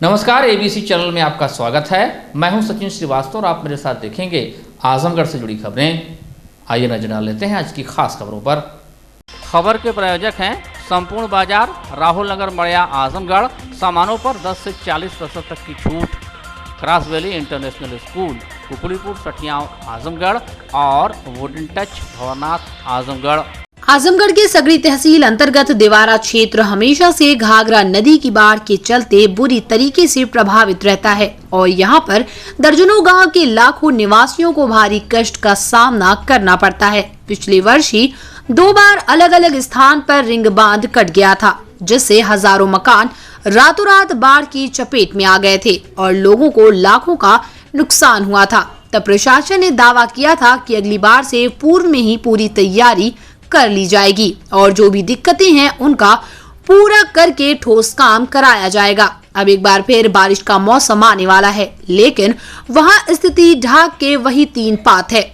नमस्कार, ABC channel में आपका स्वागत है। मैं हूं सचिन श्रीवास्तव और आप मेरे साथ देखेंगे आजमगढ़ से जुड़ी खबरें। आइए नजर डाल लेते हैं आज की खास खबरों पर। खबर के प्रायोजक हैं संपूर्ण बाजार, राहुल नगर, मड़िया, आजमगढ़। सामानों पर 10 से 40% तक की छूट। Cross Valley International School, Kukulipur, Sathiyaon, Azamgarh और वुडन टच, भवनाथ, आजमगढ़। आजमगढ़ के सगड़ी तहसील अंतर्गत दिवारा क्षेत्र हमेशा से घाघरा नदी की बाढ़ के चलते बुरी तरीके से प्रभावित रहता है और यहाँ पर दर्जनों गांव के लाखों निवासियों को भारी कष्ट का सामना करना पड़ता है। पिछले वर्ष ही 2 बार अलग अलग स्थान पर रिंग बांध कट गया था, जिससे हजारों मकान रातों रात बाढ़ की चपेट में आ गए थे और लोगों को लाखों का नुकसान हुआ था। तब प्रशासन ने दावा किया था कि अगली बार से पूर्व में ही पूरी तैयारी कर ली जाएगी और जो भी दिक्कतें हैं उनका पूरा करके ठोस काम कराया जाएगा। अब एक बार फिर बारिश का मौसम आने वाला है, लेकिन वहां स्थिति ढाक के वही 3 पात है।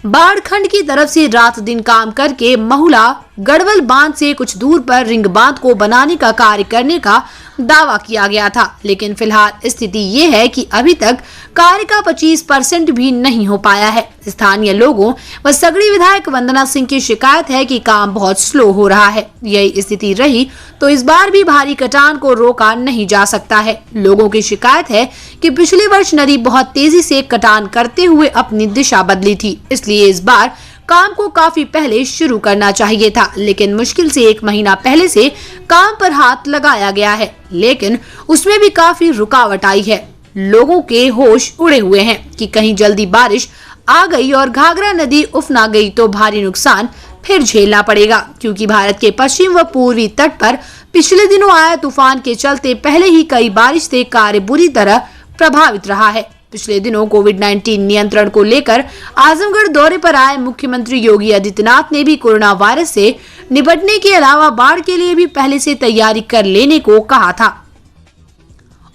बाढ़ खंड की तरफ से रात दिन काम करके महुला गढ़वल बांध से कुछ दूर पर रिंग बांध को बनाने का कार्य करने का दावा किया गया था, लेकिन फिलहाल स्थिति ये है कि अभी तक कार्य का 25% भी नहीं हो पाया है। स्थानीय लोगों व सगड़ी विधायक वंदना सिंह की शिकायत है कि काम बहुत स्लो हो रहा है। यही स्थिति रही तो इस बार भी भारी कटान को रोका नहीं जा सकता है। लोगों की शिकायत है कि पिछले वर्ष नदी बहुत तेजी से कटान करते हुए अपनी दिशा बदली थी, इसलिए इस बार काम को काफी पहले शुरू करना चाहिए था, लेकिन मुश्किल से 1 महीना पहले से काम पर हाथ लगाया गया है, लेकिन उसमें भी काफी रुकावट आई है। लोगों के होश उड़े हुए हैं कि कहीं जल्दी बारिश आ गई और घाघरा नदी उफना गई तो भारी नुकसान फिर झेलना पड़ेगा, क्योंकि भारत के पश्चिम व पूर्वी तट पर पिछले दिनों आए तूफान के चलते पहले ही कई बारिश से कार्य बुरी तरह प्रभावित रहा है। पिछले दिनों कोविड-19 नियंत्रण को लेकर आजमगढ़ दौरे पर आए मुख्यमंत्री योगी आदित्यनाथ ने भी कोरोना वायरस से निपटने के अलावा बाढ़ के लिए भी पहले से तैयारी कर लेने को कहा था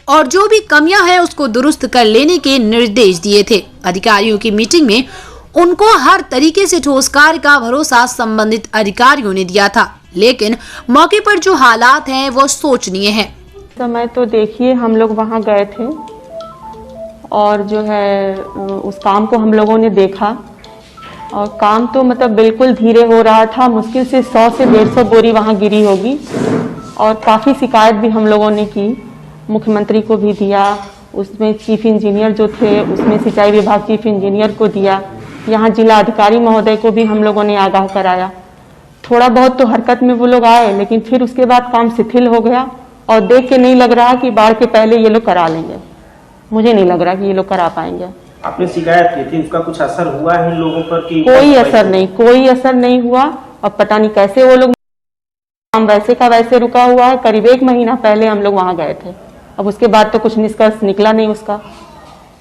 और जो भी कमियां हैं उसको दुरुस्त कर लेने के निर्देश दिए थे। अधिकारियों की मीटिंग में उनको हर तरीके से ठोस कार्य का भरोसा संबंधित अधिकारियों ने दिया था, लेकिन मौके पर जो हालात हैं वो सोचनीय है। समय तो देखिए, हम लोग वहाँ गए थे और जो है उस काम को हम लोगों ने देखा और काम तो मतलब बिल्कुल धीरे हो रहा था। मुश्किल से 100 से 150 बोरी वहाँ गिरी होगी और काफ़ी शिकायत भी हम लोगों ने की, मुख्यमंत्री को भी दिया, उसमें चीफ इंजीनियर जो थे उसमें सिंचाई विभाग चीफ इंजीनियर को दिया, यहाँ जिला अधिकारी महोदय को भी हम लोगों ने आगाह कराया। थोड़ा बहुत तो हरकत में वो लोग आए, लेकिन फिर उसके बाद काम शिथिल हो गया और देख के नहीं लग रहा कि बाढ़ के पहले ये लोग करा लेंगे। मुझे नहीं लग रहा कि ये लोग करा पाएंगे। आपने शिकायत की थी, उसका कुछ असर हुआ है इन लोगों पर? कि कोई असर नहीं हुआ और पता नहीं कैसे वो लोग, काम वैसे का वैसे रुका हुआ है। करीब 1 महीना पहले हम लोग वहाँ गए थे, अब उसके बाद तो कुछ निष्कर्ष निकला नहीं उसका।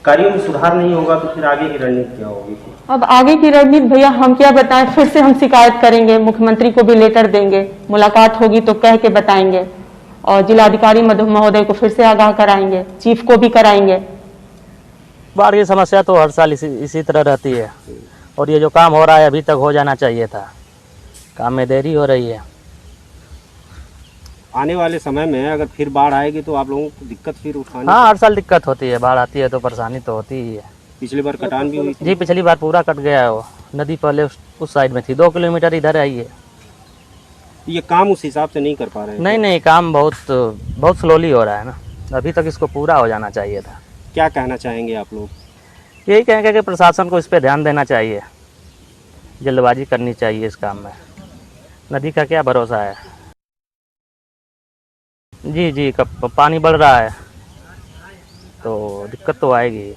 कार्यों में सुधार नहीं होगा तो फिर आगे की रणनीति क्या होगी? अब आगे की रणनीति भैया हम क्या बताएं, फिर से हम शिकायत करेंगे, मुख्यमंत्री को भी लेटर देंगे, मुलाकात होगी तो कह के बताएंगे और जिलाधिकारी महोदय को फिर से आगाह कराएंगे, चीफ को भी कराएंगे। बाढ़ की समस्या तो हर साल इसी तरह रहती है और ये जो काम हो रहा है अभी तक हो जाना चाहिए था, काम में देरी हो रही है। आने वाले समय में अगर फिर बाढ़ आएगी तो आप लोगों को दिक्कत फिर उठानी? हाँ, हर साल दिक्कत होती है, बाढ़ आती है तो परेशानी तो होती ही है। पिछली बार कटान भी हुई थी? जी, पिछली बार पूरा कट गया है वो नदी, पहले उस साइड में थी, 2 किलोमीटर इधर आई है। ये काम उस हिसाब से नहीं कर पा रहे हैं? नहीं, काम बहुत स्लोली हो रहा है ना, अभी तक इसको पूरा हो जाना चाहिए था। क्या कहना चाहेंगे आप लोग? यही कहेंगे कि प्रशासन को इस पर ध्यान देना चाहिए, जल्दबाजी करनी चाहिए इस काम में। नदी का क्या भरोसा है। जी, पानी बढ़ रहा है तो दिक्कत तो आएगी।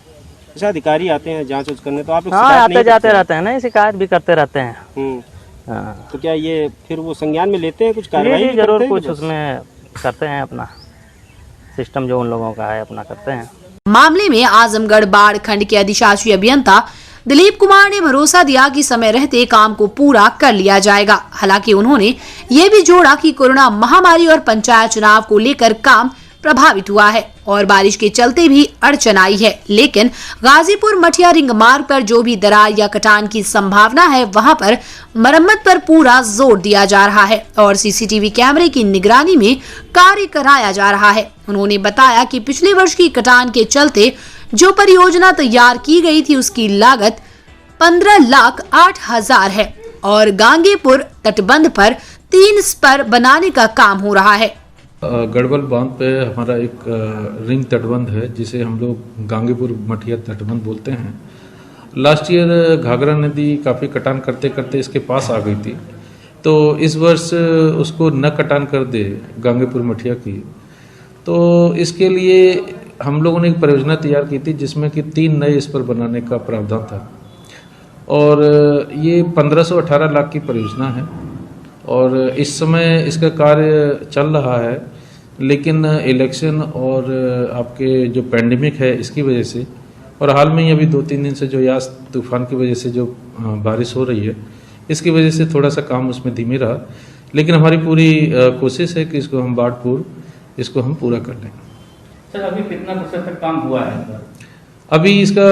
अच्छा, अधिकारी आते हैं जांच करने तो आप लोग? हाँ, आते जाते रहते हैं ना, शिकायत भी करते रहते हैं। हाँ। तो क्या ये फिर वो संज्ञान में लेते हैं, कुछ कार्रवाई जरूर कुछ उसमें करते हैं, अपना सिस्टम जो उन लोगों का है अपना करते हैं। मामले में आजमगढ़ बाढ़ खंड के अधिशासी अभियंता दिलीप कुमार ने भरोसा दिया कि समय रहते काम को पूरा कर लिया जाएगा। हालांकि उन्होंने ये भी जोड़ा कि कोरोना महामारी और पंचायत चुनाव को लेकर काम प्रभावित हुआ है और बारिश के चलते भी अड़चन आई है। लेकिन गाजीपुर मठिया रिंग मार्ग पर जो भी दरार या कटान की संभावना है वहां पर मरम्मत पर पूरा जोर दिया जा रहा है और सीसीटीवी कैमरे की निगरानी में कार्य कराया जा रहा है। उन्होंने बताया कि पिछले वर्ष की कटान के चलते जो परियोजना तैयार की गई थी उसकी लागत 15,08,000 है और गांगेपुर तटबंध पर 3 स्पर बनाने का काम हो रहा है। गढ़वाल बांध पे हमारा एक रिंग तटबंध है जिसे हम लोग गांगेपुर मठिया तटबंध बोलते हैं। लास्ट ईयर घाघरा नदी काफ़ी कटान करते करते इसके पास आ गई थी, तो इस वर्ष उसको न कटान कर दे गांगेपुर मठिया की, तो इसके लिए हम लोगों ने एक परियोजना तैयार की थी जिसमें कि 3 नए स्पर बनाने का प्रावधान था और ये 1518 लाख की परियोजना है और इस समय इसका कार्य चल रहा है। लेकिन इलेक्शन और आपके जो पैंडेमिक है इसकी वजह से और हाल में ही अभी 2-3 दिन से जो यास तूफान की वजह से जो बारिश हो रही है इसकी वजह से थोड़ा सा काम उसमें धीमे रहा, लेकिन हमारी पूरी कोशिश है कि इसको हम बाढ़ पूर्व इसको हम पूरा कर लें। सर अभी कितना % तक काम हुआ है? अभी इसका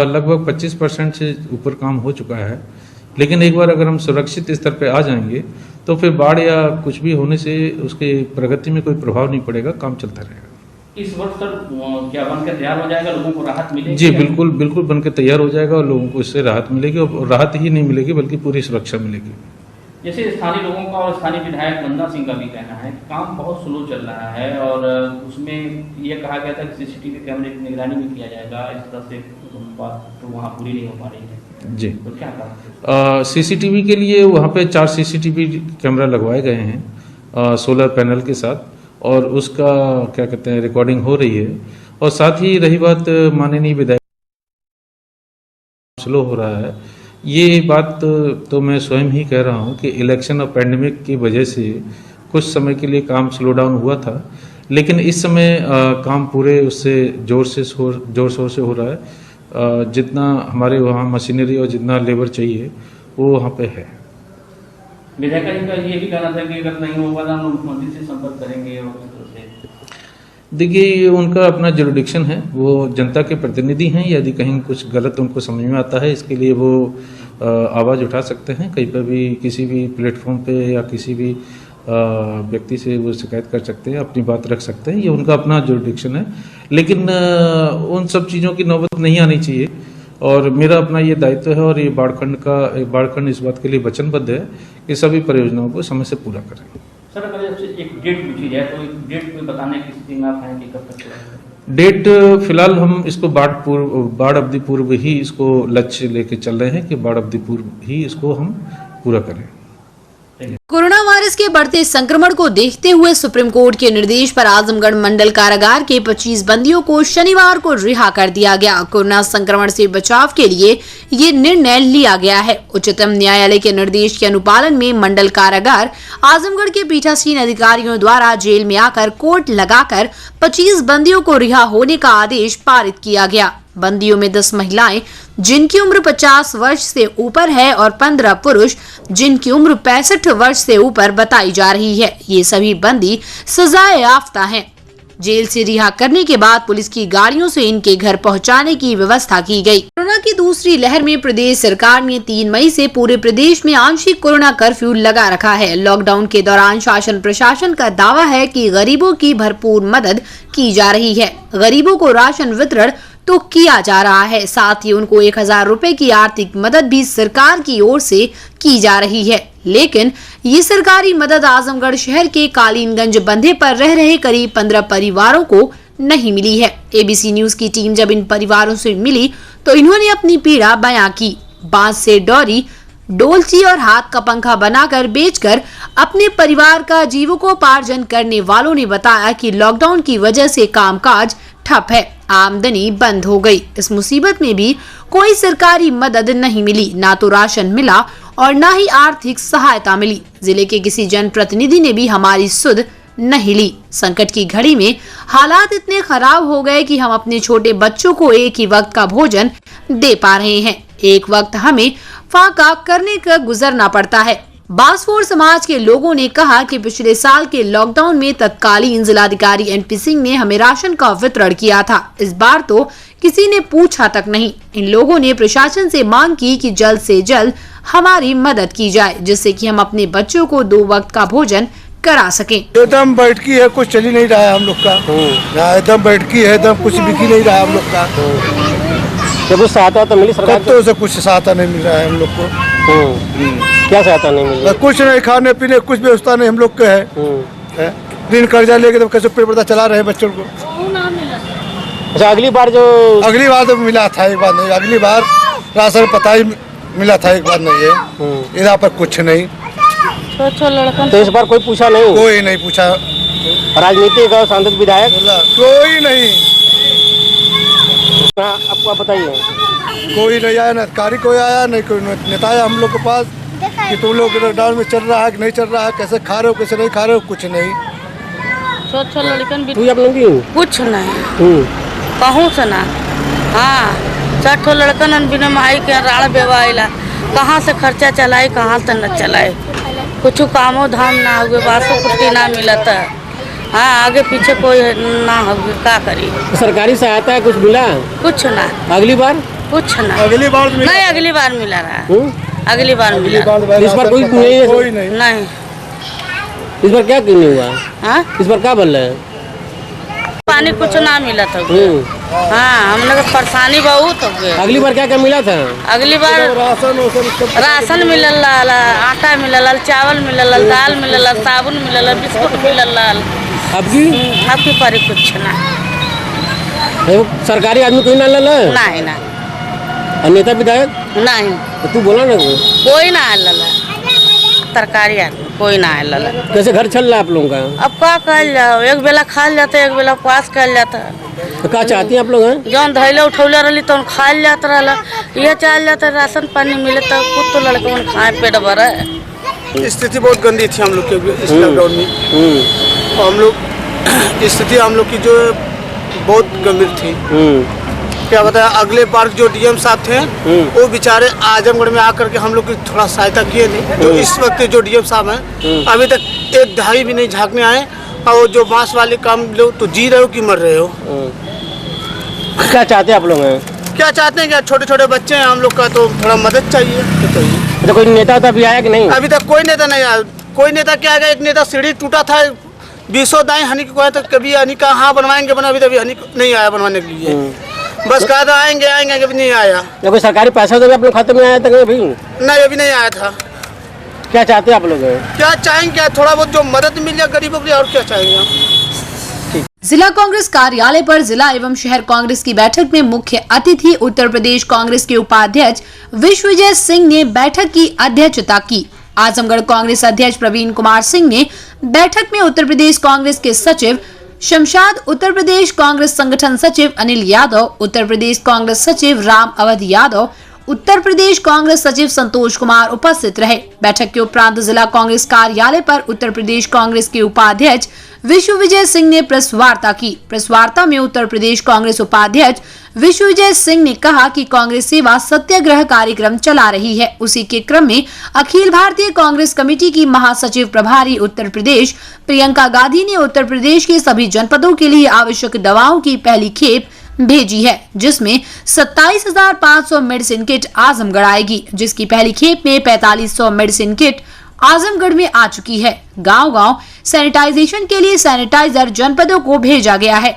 लगभग 25% से ऊपर काम हो चुका है, लेकिन एक बार अगर हम सुरक्षित स्तर पे आ जाएंगे तो फिर बाढ़ या कुछ भी होने से उसके प्रगति में कोई प्रभाव नहीं पड़ेगा, काम चलता रहेगा। इस वर्ष सर क्या बनकर तैयार हो जाएगा, लोगों को राहत मिलेगी? जी बिल्कुल बिल्कुल बनकर तैयार हो जाएगा और लोगों को इससे राहत मिलेगी और राहत ही नहीं मिलेगी बल्कि पूरी सुरक्षा मिलेगी। जैसे स्थानीय लोगों का और स्थानीय विधायक नंदा सिंह का भी कहना है कि काम बहुत स्लो चल रहा है और उसमें ये कहा गया था कि सीसीटीवी कैमरे की निगरानी भी किया जाएगा, इस तरह से बात तो वहाँ पूरी नहीं हो पा रही है। जी तो क्या कहा? सीसीटीवी के लिए वहाँ पे 4 सीसीटीवी कैमरा लगवाए गए हैं सोलर पैनल के साथ और उसका क्या कहते हैं रिकॉर्डिंग हो रही है और साथ ही रही बात माननीय विधायक स्लो हो रहा है, ये बात तो मैं स्वयं ही कह रहा हूँ कि इलेक्शन और पैंडेमिक की वजह से कुछ समय के लिए काम स्लो डाउन हुआ था, लेकिन इस समय काम पूरे उससे जोर शोर से हो रहा है। जितना हमारे वहाँ मशीनरी और जितना लेबर चाहिए वो वहाँ पे है। विधायक जी का ये भी कहना था कि अगर नहीं होगा तो हम मुख्यमंत्री से संपर्क करेंगे और इस तरह से। देखिए ये उनका अपना जुरिडिक्शन है, वो जनता के प्रतिनिधि हैं, यदि कहीं कुछ गलत उनको समझ में आता है इसके लिए वो आवाज़ उठा सकते हैं, कहीं पर भी किसी भी प्लेटफॉर्म पे या किसी भी व्यक्ति से वो शिकायत कर सकते हैं, अपनी बात रख सकते हैं, ये उनका अपना जुरिडिक्शन है। लेकिन उन सब चीज़ों की नौबत नहीं आनी चाहिए और मेरा अपना ये दायित्व है और ये बाढ़खंड इस बात के लिए वचनबद्ध है कि सभी परियोजनाओं को समय से पूरा करें। सर अगर एक डेट पूछी जाए तो एक डेट कोई बताने की स्थिति में आप हैं कि कब तक? डेट फिलहाल हम इसको बाढ़ अवधि पूर्व ही इसको लक्ष्य लेके चल रहे हैं कि बाढ़ अवधि पूर्व ही इसको हम पूरा करें। कोरोना वायरस के बढ़ते संक्रमण को देखते हुए सुप्रीम कोर्ट के निर्देश पर आजमगढ़ मंडल कारागार के 25 बंदियों को शनिवार को रिहा कर दिया गया। कोरोना संक्रमण से बचाव के लिए ये निर्णय लिया गया है। उच्चतम न्यायालय के निर्देश के अनुपालन में मंडल कारागार आजमगढ़ के पीठासीन अधिकारियों द्वारा जेल में आकर कोर्ट लगाकर 25 बंदियों को रिहा होने का आदेश पारित किया गया। बंदियों में 10 महिलाएं जिनकी उम्र 50 वर्ष से ऊपर है और 15 पुरुष जिनकी उम्र 65 वर्ष से ऊपर बताई जा रही है। ये सभी बंदी सजाए याफ्ता हैं। जेल से रिहा करने के बाद पुलिस की गाड़ियों से इनके घर पहुंचाने की व्यवस्था की गई। कोरोना की दूसरी लहर में प्रदेश सरकार ने 3 मई से पूरे प्रदेश में आंशिक कोरोना कर्फ्यू लगा रखा है। लॉकडाउन के दौरान शासन प्रशासन का दावा है कि गरीबों की भरपूर मदद की जा रही है। गरीबों को राशन वितरण तो किया जा रहा है, साथ ही उनको 1000 रुपए की आर्थिक मदद भी सरकार की ओर से की जा रही है। लेकिन ये सरकारी मदद आजमगढ़ शहर के कालीनगंज बंधे पर रह रहे करीब 15 परिवारों को नहीं मिली है। एबीसी न्यूज की टीम जब इन परिवारों से मिली तो इन्होंने अपनी पीड़ा बयां की। बांस से डोरी, डोलची और हाथ का पंखा बनाकर बेचकर अपने परिवार का जीविकोपार्जन करने वालों ने बताया कि लॉकडाउन की वजह से कामकाज ठप है, आमदनी बंद हो गई। इस मुसीबत में भी कोई सरकारी मदद नहीं मिली, ना तो राशन मिला और ना ही आर्थिक सहायता मिली। जिले के किसी जनप्रतिनिधि ने भी हमारी सुध नहीं ली। संकट की घड़ी में हालात इतने खराब हो गए कि हम अपने छोटे बच्चों को एक ही वक्त का भोजन दे पा रहे हैं। एक वक्त हमें फाका करने का गुजरना पड़ता है। बासफोर समाज के लोगों ने कहा कि पिछले साल के लॉकडाउन में तत्कालीन जिलाधिकारी एनपी सिंह ने हमें राशन का वितरण किया था। इस बार तो किसी ने पूछा तक नहीं। इन लोगों ने प्रशासन से मांग की कि जल्द से जल्द हमारी मदद की जाए, जिससे कि हम अपने बच्चों को 2 वक्त का भोजन करा सकें। एकदम बैठकी है, कुछ चल ही नहीं रहा है हम लोग का। एकदम बैठकी है, एकदम कुछ बिक ही नहीं रहा है हम लोग का। जब कुछ सहायता तो मिली सरकार तो से कुछ सहायता नहीं मिल रहा है हम लोग को। क्या सहायता नहीं मिली? कुछ नहीं, खाने पीने कुछ व्यवस्था नहीं हम लोग के है। ऋण कर्जा लेके तो कैसे पेट पर्दा चला रहे हैं बच्चों को। अच्छा, अगली बार तो मिला था, एक बार नहीं। अगली बार राशन पता ही मिला था, एक बार नहीं है। इधर पर कुछ नहीं। तो इस बार कोई पूछा नहीं? कोई नहीं पूछा। राजनीतिक और सांसद विधायक कोई नहीं। आपको बताइए, कोई नहीं आया, न अधिकारी कोई आया, नहीं कोई नेता आया हम लोग के पास कि तुम लोग लॉकडाउन में चल रहा है कि नहीं चल रहा है, कैसे खा रहे हो कैसे नहीं खा रहे हो, कुछ नहीं। कुछ नहीं कहूँ से ना। हाँ, 60 लड़कन बिना माई के राड़ बेवाइला, कहाँ से खर्चा चलाई कहाँ से न चलाए। कुछ कामो धाम ना हुए, बासो कुछ ना मिलता। हाँ, आगे पीछे कोई ना हुए, क्या करी। सरकारी सहायता कुछ मिला? कुछ ना। अगली बार कुछ ना। अगली बार नहीं, अगली बार मिला रहा। अगली बार मिला। इस बार कोई नहीं। इस बार क्या क्यों नहीं हुआ? हाँ, इस बार क्या बोल रहे हैं? पानी कुछ ना मिला था। हाँ, हम लोग परेशानी बहुत हो गई। अगली बार क्या क्या मिला था? अगली बार राशन मिलल, आटा मिलल, चावल मिलल, दाल मिलल, साबुन मिलल, बिस्कुट मिलल। आपकी पारी कुछ ना। सरकारी आदमी कोई ना लल? नहीं। और नेता विधायक? नहीं। तो तू बोला ना कोई ना लल। सरकारी आदमी कोई ना लल। कैसे घर चल रहा है आप लोगों का? अब क्या कहल जाओ, एक बेला खाल जाता है, एक बेला उपवास कहल जाता है। तो क्या चाहती हैं आप लोग? हैं जौन धैले उठौले रही तो खाल जाता रहा। ये चाल जाता राशन पानी मिले तो खुद तो लड़के खाए पेट भरा है। स्थिति बहुत गंदी थी हम लोग के इस लॉकडाउन में। और हम लोग स्थिति हम लोग की जो बहुत गंभीर थी। क्या बताया, अगले बार जो डीएम साहब थे वो बेचारे आजमगढ़ में आकर के हम लोग की थोड़ा सहायता किए नहीं। जो इस वक्त जो डीएम साहब हैं अभी तक एक दहाई भी नहीं झाँकने आए। और जो बांस वाले काम लोग तो जी रहे हो कि मर रहे हो। क्या चाहते हैं आप लोग? हैं क्या चाहते हैं? क्या छोटे छोटे बच्चे हैं हम लोग का, तो थोड़ा मदद चाहिए। तो कोई नेता तो अभी आया कि नहीं? अभी तक कोई नेता नहीं आया। कोई नेता क्या आएगा? एक नेता सीढ़ी टूटा था, 20 दाएं हनी को तो कभी हनी का हाँ बनवाएंगे बना, अभी तभी हनी नहीं आया बनवाने के लिए। बस कहा था आएंगे, कभी नहीं आया। कोई सरकारी पैसा तो अपने खाते में आया था अभी? नहीं, अभी नहीं आया था। क्या चाहते हैं आप लोग? क्या चाहेंगे? क्या थोड़ा बहुत जो मदद मिल जाए गरीबों के लिए, और क्या चाहेंगे हम। जिला कांग्रेस कार्यालय पर जिला एवं शहर कांग्रेस की बैठक में मुख्य अतिथि उत्तर प्रदेश कांग्रेस के उपाध्यक्ष विश्वविजय सिंह ने बैठक की अध्यक्षता की। आजमगढ़ कांग्रेस अध्यक्ष प्रवीण कुमार सिंह ने बैठक में उत्तर प्रदेश कांग्रेस के सचिव शमशाद, उत्तर प्रदेश कांग्रेस संगठन सचिव अनिल यादव, उत्तर प्रदेश कांग्रेस सचिव राम अवध यादव, उत्तर प्रदेश कांग्रेस सचिव संतोष कुमार उपस्थित रहे। बैठक के उपरांत जिला कांग्रेस कार्यालय पर उत्तर प्रदेश कांग्रेस के उपाध्यक्ष विश्वविजय सिंह ने प्रेस वार्ता की। प्रेस वार्ता में उत्तर प्रदेश कांग्रेस उपाध्यक्ष विश्वविजय सिंह ने कहा कि कांग्रेस सेवा सत्याग्रह कार्यक्रम चला रही है। उसी के क्रम में अखिल भारतीय कांग्रेस कमेटी की महासचिव प्रभारी उत्तर प्रदेश प्रियंका गांधी ने उत्तर प्रदेश के सभी जनपदों के लिए आवश्यक दवाओं की पहली खेप भेजी है, जिसमें 27,500 मेडिसिन किट आजमगढ़ आएगी, जिसकी पहली खेप में 4500 मेडिसिन किट आजमगढ़ में आ चुकी है। गांव-गांव सैनिटाइजेशन के लिए सैनिटाइजर जनपदों को भेजा गया है।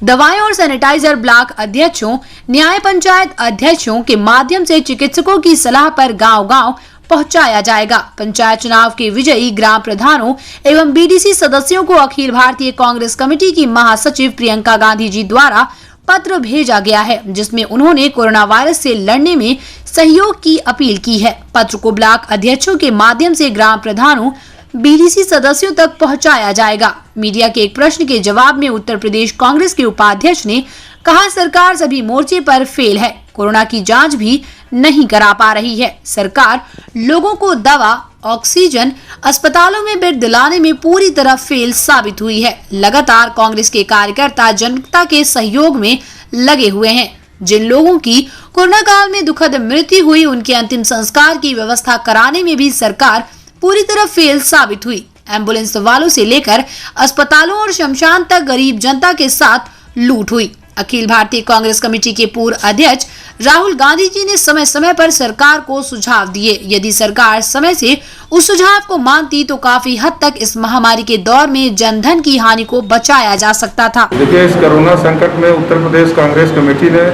दवाएं और सैनिटाइजर ब्लॉक अध्यक्षों, न्याय पंचायत अध्यक्षों के माध्यम से चिकित्सकों की सलाह पर गांव-गांव पहुंचाया जाएगा। पंचायत चुनाव के विजयी ग्राम प्रधानों एवं बीडीसी सदस्यों को अखिल भारतीय कांग्रेस कमेटी की महासचिव प्रियंका गांधी जी द्वारा पत्र भेजा गया है, जिसमें उन्होंने कोरोना वायरस से लड़ने में सहयोग की अपील की है। पत्र को ब्लॉक अध्यक्षों के माध्यम से ग्राम प्रधानों, बीडीसी सदस्यों तक पहुंचाया जाएगा। मीडिया के एक प्रश्न के जवाब में उत्तर प्रदेश कांग्रेस के उपाध्यक्ष ने कहा, सरकार सभी मोर्चे पर फेल है, कोरोना की जांच भी नहीं करा पा रही है। सरकार लोगों को दवा, ऑक्सीजन, अस्पतालों में बेड दिलाने में पूरी तरह फेल साबित हुई है। लगातार कांग्रेस के कार्यकर्ता जनता के सहयोग में लगे हुए हैं। जिन लोगों की कोरोना काल में दुखद मृत्यु हुई, उनके अंतिम संस्कार की व्यवस्था कराने में भी सरकार पूरी तरह फेल साबित हुई। एम्बुलेंस वालों से लेकर अस्पतालों और शमशान तक गरीब जनता के साथ लूट हुई। अखिल भारतीय कांग्रेस कमेटी के पूर्व अध्यक्ष राहुल गांधी जी ने समय समय पर सरकार को सुझाव दिए। यदि सरकार समय से उस सुझाव को मानती तो काफी हद तक इस महामारी के दौर में जनधन की हानि को बचाया जा सकता था। देखिए, इस कोरोना संकट में उत्तर प्रदेश कांग्रेस कमेटी ने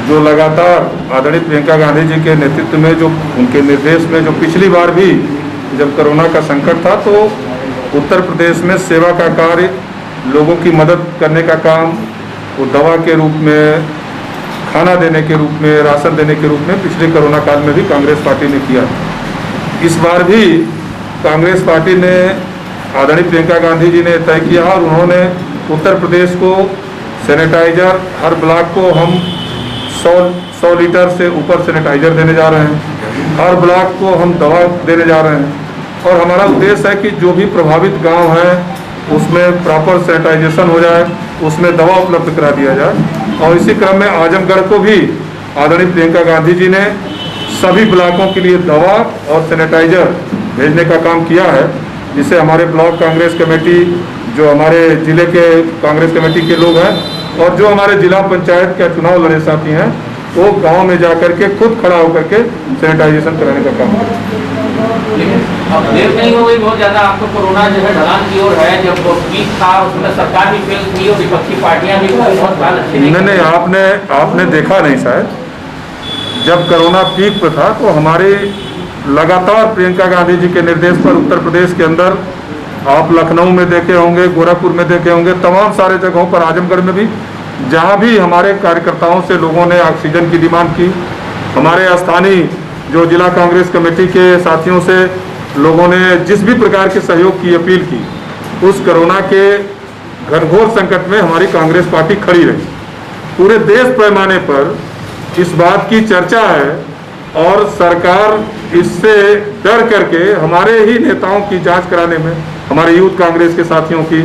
जो लगातार आदरणीय प्रियंका गांधी जी के नेतृत्व में, जो उनके निर्देश में, जो पिछली बार भी जब कोरोना का संकट था तो उत्तर प्रदेश में सेवा का कार्य, लोगों की मदद करने का काम, वो दवा के रूप में, खाना देने के रूप में, राशन देने के रूप में पिछले कोरोना काल में भी कांग्रेस पार्टी ने किया। इस बार भी कांग्रेस पार्टी ने, आदरणीय प्रियंका गांधी जी ने तय किया और उन्होंने उत्तर प्रदेश को सैनिटाइजर, हर ब्लॉक को हम 100 लीटर से ऊपर सैनिटाइजर देने जा रहे हैं, हर ब्लॉक को हम दवा देने जा रहे हैं और हमारा उद्देश्य है कि जो भी प्रभावित गांव है उसमें प्रॉपर सैनिटाइजेशन हो जाए, उसमें दवा उपलब्ध करा दिया जाए। और इसी क्रम में आजमगढ़ को भी आदरणीय प्रियंका गांधी जी ने सभी ब्लॉकों के लिए दवा और सैनिटाइजर भेजने का काम किया है, जिससे हमारे ब्लॉक कांग्रेस कमेटी, जो हमारे जिले के कांग्रेस कमेटी के लोग हैं और जो हमारे जिला पंचायत के चुनाव लड़े साथी हैं, वो गांव में जाकर के खुद खड़ा होकर के सैनिटाइजेशन कराने का काम करें। लेकिन अब देर नहीं हो गई बहुत ज्यादा, आपको कोरोना जो है ढलान की ओर है। जब पीक था उसमें सरकार भी फेल थी और विपक्षी पार्टियां भी बहुत अच्छी नहीं, आपने देखा नहीं शायद, जब कोरोना पीक पे था तो हमारे लगातार प्रियंका गांधी जी के निर्देश पर उत्तर प्रदेश के अंदर, आप लखनऊ में देखे होंगे, गोरखपुर में देखे होंगे, तमाम सारे जगहों पर, आजमगढ़ में भी, जहां भी हमारे कार्यकर्ताओं से लोगों ने ऑक्सीजन की डिमांड की, हमारे स्थानीय जो जिला कांग्रेस कमेटी के साथियों से लोगों ने जिस भी प्रकार के सहयोग की अपील की, उस कोरोना के घनघोर संकट में हमारी कांग्रेस पार्टी खड़ी रही। पूरे देश पैमाने पर इस बात की चर्चा है और सरकार इससे डर करके हमारे ही नेताओं की जांच कराने में, हमारे यूथ कांग्रेस के साथियों की,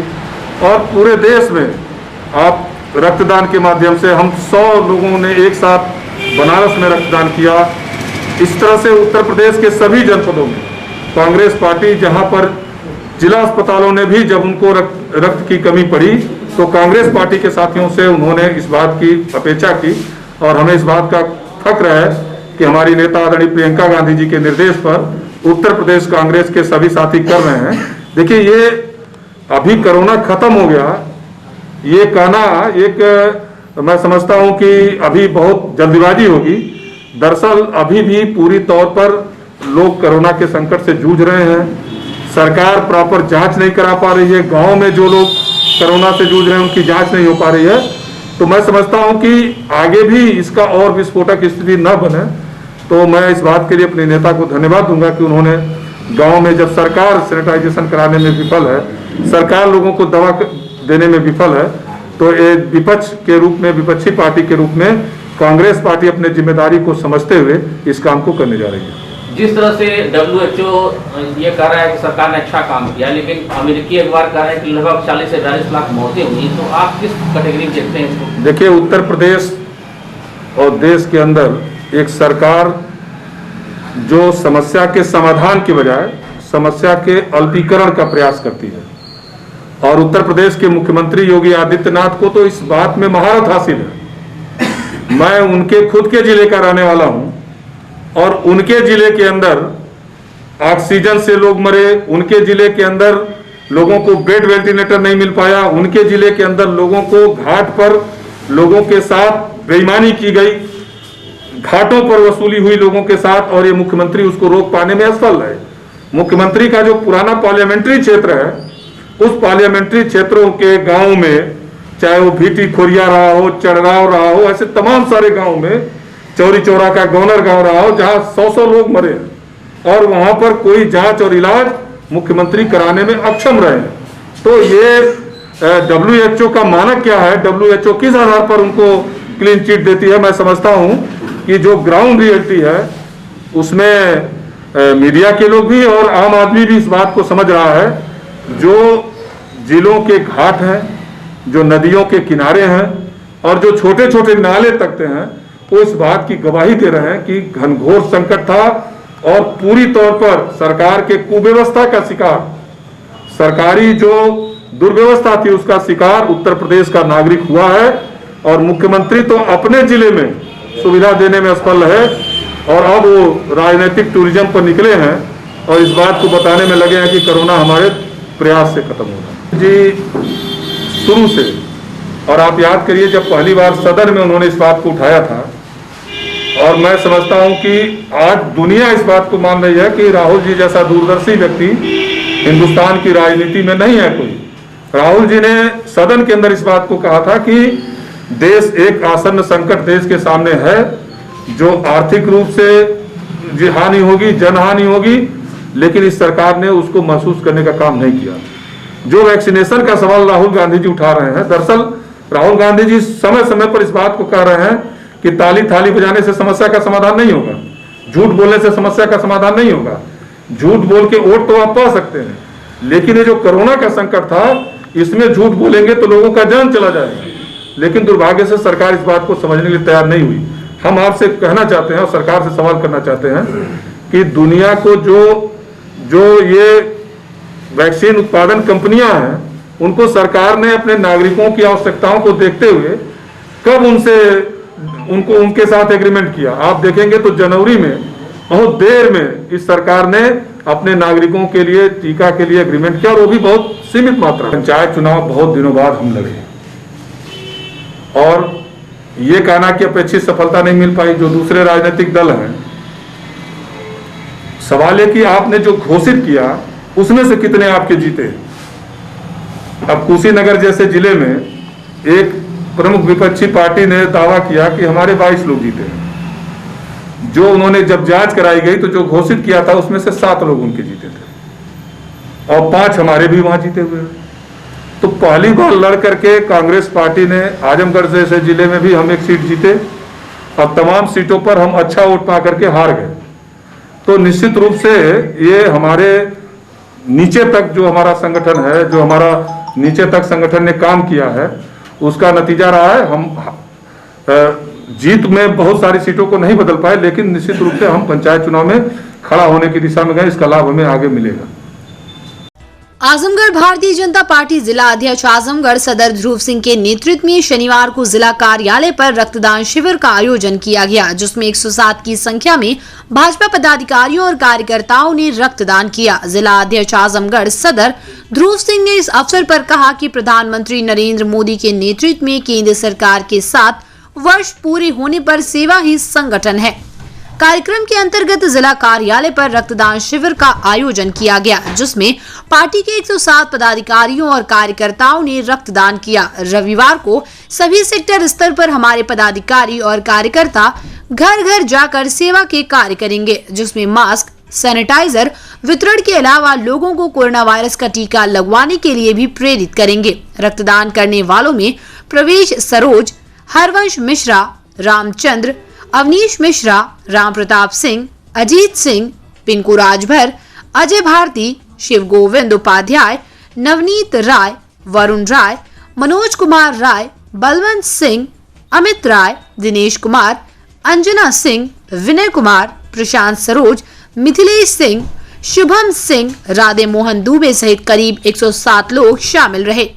और पूरे देश में आप रक्तदान के माध्यम से हम 100 लोगों ने एक साथ बनारस में रक्तदान किया। इस तरह से उत्तर प्रदेश के सभी जनपदों में कांग्रेस पार्टी, जहां पर जिला अस्पतालों ने भी जब उनको रक्त की कमी पड़ी तो कांग्रेस पार्टी के साथियों से उन्होंने इस बात की अपेक्षा की और हमें इस बात का फक्र है कि हमारी नेता आदरणीय प्रियंका गांधी जी के निर्देश पर उत्तर प्रदेश कांग्रेस के सभी साथी कर रहे हैं। देखिए, ये अभी कोरोना खत्म हो गया, ये कहना एक, मैं समझता हूं कि अभी बहुत जल्दीबाजी होगी। दरअसल अभी भी पूरी तौर पर लोग कोरोना के संकट से जूझ रहे हैं, सरकार प्रॉपर जांच नहीं करा पा रही है, गांव में जो लोग कोरोना से जूझ रहे हैं उनकी जांच नहीं हो पा रही है। तो मैं समझता हूं कि आगे भी इसका और विस्फोटक स्थिति न बने, तो मैं इस बात के लिए अपने नेता को धन्यवाद दूंगा कि उन्होंने गांव में, जब सरकार सैनिटाइजेशन कराने में विफल है, सरकार लोगों को दवा देने में विफल है, तो एक विपक्ष के रूप में, विपक्षी पार्टी के रूप में कांग्रेस पार्टी अपने जिम्मेदारी को समझते हुए इस काम को करने जा रही है। जिस तरह से WHO ये कह रहा है कि सरकार ने अच्छा काम किया, लेकिन अमेरिकी अखबार कह रहा है कि लगभग 40 से 42 लाख मौतें हुई, तो आप किस कैटेगरी में देखते हैं इसको? देखिए, उत्तर प्रदेश और देश के अंदर एक सरकार जो समस्या के समाधान की बजाय समस्या के अल्पीकरण का प्रयास करती है, और उत्तर प्रदेश के मुख्यमंत्री योगी आदित्यनाथ को तो इस बात में महारत हासिल है। मैं उनके खुद के जिले का रहने वाला हूं और उनके जिले के अंदर ऑक्सीजन से लोग मरे, उनके जिले के अंदर लोगों को बेड वेंटिलेटर नहीं मिल पाया, उनके जिले के अंदर लोगों को घाट पर लोगों के साथ बेईमानी की गई, घाटों पर वसूली हुई लोगों के साथ, और ये मुख्यमंत्री उसको रोक पाने में असफल है। मुख्यमंत्री का जो पुराना पार्लियामेंट्री क्षेत्र है, उस पार्लियामेंट्री क्षेत्रों के गांव में, चाहे वो भीटी खोरिया रहा हो, चढ़राव रहा हो, ऐसे तमाम सारे गांव में, चौरी चौरा का गवर्नर गांव रहा हो, जहां 100 लोग मरे और वहां पर कोई जांच और इलाज मुख्यमंत्री कराने में अक्षम रहे। तो ये WHO का मानक क्या है, WHO किस आधार पर उनको क्लीन चिट देती है? मैं समझता हूं कि जो ग्राउंड रियलिटी है उसमें मीडिया के लोग भी और आम आदमी भी इस बात को समझ रहा है। जो जिलों के घाट हैं, जो नदियों के किनारे हैं, और जो छोटे छोटे नाले तकते हैं वो इस बात की गवाही दे रहे हैं कि घनघोर संकट था और पूरी तौर पर सरकार के कुव्यवस्था का शिकार, सरकारी जो दुर्व्यवस्था थी उसका शिकार उत्तर प्रदेश का नागरिक हुआ है। और मुख्यमंत्री तो अपने जिले में सुविधा देने में असफल है और अब वो राजनीतिक टूरिज्म पर निकले हैं और इस बात को बताने में लगे हैं कि कोरोना हमारे प्रयास से खत्म होगा। जी शुरू से, और आप याद करिए जब पहली बार सदन में उन्होंने इस बात को उठाया था, और मैं समझता हूं कि आज दुनिया इस बात को मान रही है कि राहुल जी जैसा दूरदर्शी व्यक्ति हिंदुस्तान की राजनीति में नहीं है कोई। राहुल जी ने सदन के अंदर इस बात को कहा था कि देश एक आसन्न संकट देश के सामने है, जो आर्थिक रूप से हानि होगी, जनहानि होगी, लेकिन इस सरकार ने उसको महसूस करने का काम नहीं किया। जो वैक्सीनेशन का सवाल राहुल गांधी जी उठा रहे हैं, दरअसल राहुल गांधी जी समय समय पर इस बात को कह रहे हैं कि ताली थाली बजाने से समस्या का समाधान नहीं होगा, झूठ बोलने से समस्या का समाधान नहीं होगा। झूठ बोल के वोट तो आप पा सकते हैं, लेकिन ये जो कोरोना का संकट था इसमें झूठ बोलेंगे तो लोगों का जान चला जाएगा। लेकिन दुर्भाग्य से सरकार इस बात को समझने के लिए तैयार नहीं हुई। हम आपसे कहना चाहते हैं और सरकार से सवाल करना चाहते हैं कि दुनिया को जो ये वैक्सीन उत्पादन कंपनियां हैं, उनको सरकार ने अपने नागरिकों की आवश्यकताओं को देखते हुए कब उनके साथ एग्रीमेंट किया। आप देखेंगे तो जनवरी में, बहुत देर में इस सरकार ने अपने नागरिकों के लिए टीका के लिए एग्रीमेंट किया, और वो भी बहुत सीमित मात्रा। पंचायत चुनाव बहुत दिनों बाद हम लड़े और ये कहना कि अपेक्षित सफलता नहीं मिल पाई जो दूसरे राजनीतिक दल हैं। सवाल है कि आपने जो घोषित किया उसमें से कितने आपके जीते। अब कुशीनगर जैसे जिले में एक प्रमुख विपक्षी पार्टी ने दावा किया कि हमारे 22 लोग जीते हैं। जो उन्होंने जब जांच कराई गई तो जो घोषित किया था उसमें से 7 लोग उनके जीते थे और 5 हमारे भी वहां जीते हुए। तो पहली बार लड़ करके कांग्रेस पार्टी ने आजमगढ़ जैसे जिले में भी हम एक सीट जीते और तमाम सीटों पर हम अच्छा वोट पा करके हार गए। तो निश्चित रूप से ये हमारे नीचे तक जो हमारा संगठन है, जो हमारा नीचे तक संगठन ने काम किया है, उसका नतीजा रहा है। हम जीत में बहुत सारी सीटों को नहीं बदल पाए, लेकिन निश्चित रूप से हम पंचायत चुनाव में खड़ा होने की दिशा में गए। इसका लाभ हमें आगे मिलेगा। आजमगढ़ भारतीय जनता पार्टी जिला अध्यक्ष आजमगढ़ सदर ध्रुव सिंह के नेतृत्व में शनिवार को जिला कार्यालय पर रक्तदान शिविर का आयोजन किया गया, जिसमें 107 की संख्या में भाजपा पदाधिकारियों और कार्यकर्ताओं ने रक्तदान किया। जिला अध्यक्ष आजमगढ़ सदर ध्रुव सिंह ने इस अवसर पर कहा कि प्रधानमंत्री नरेंद्र मोदी के नेतृत्व में केंद्र सरकार के 7 वर्ष पूरे होने पर सेवा ही संगठन है। कार्यक्रम के अंतर्गत जिला कार्यालय पर रक्तदान शिविर का आयोजन किया गया, जिसमें पार्टी के 107 पदाधिकारियों और कार्यकर्ताओं ने रक्तदान किया। रविवार को सभी सेक्टर स्तर पर हमारे पदाधिकारी और कार्यकर्ता घर घर जाकर सेवा के कार्य करेंगे, जिसमें मास्क, सैनिटाइजर वितरण के अलावा लोगों को कोरोना वायरस का टीका लगवाने के लिए भी प्रेरित करेंगे। रक्तदान करने वालों में प्रवेश सरोज, हरवंश मिश्रा, रामचंद्र, अवनीश मिश्रा, राम प्रताप सिंह, अजीत सिंह, पिंकू राजभर, अजय भारती, शिव गोविंद उपाध्याय, नवनीत राय, वरुण राय, मनोज कुमार राय, बलवंत सिंह, अमित राय, दिनेश कुमार, अंजना सिंह, विनय कुमार, प्रशांत सरोज, मिथिलेश सिंह, शुभम सिंह, राधे मोहन दुबे सहित करीब 107 लोग शामिल रहे।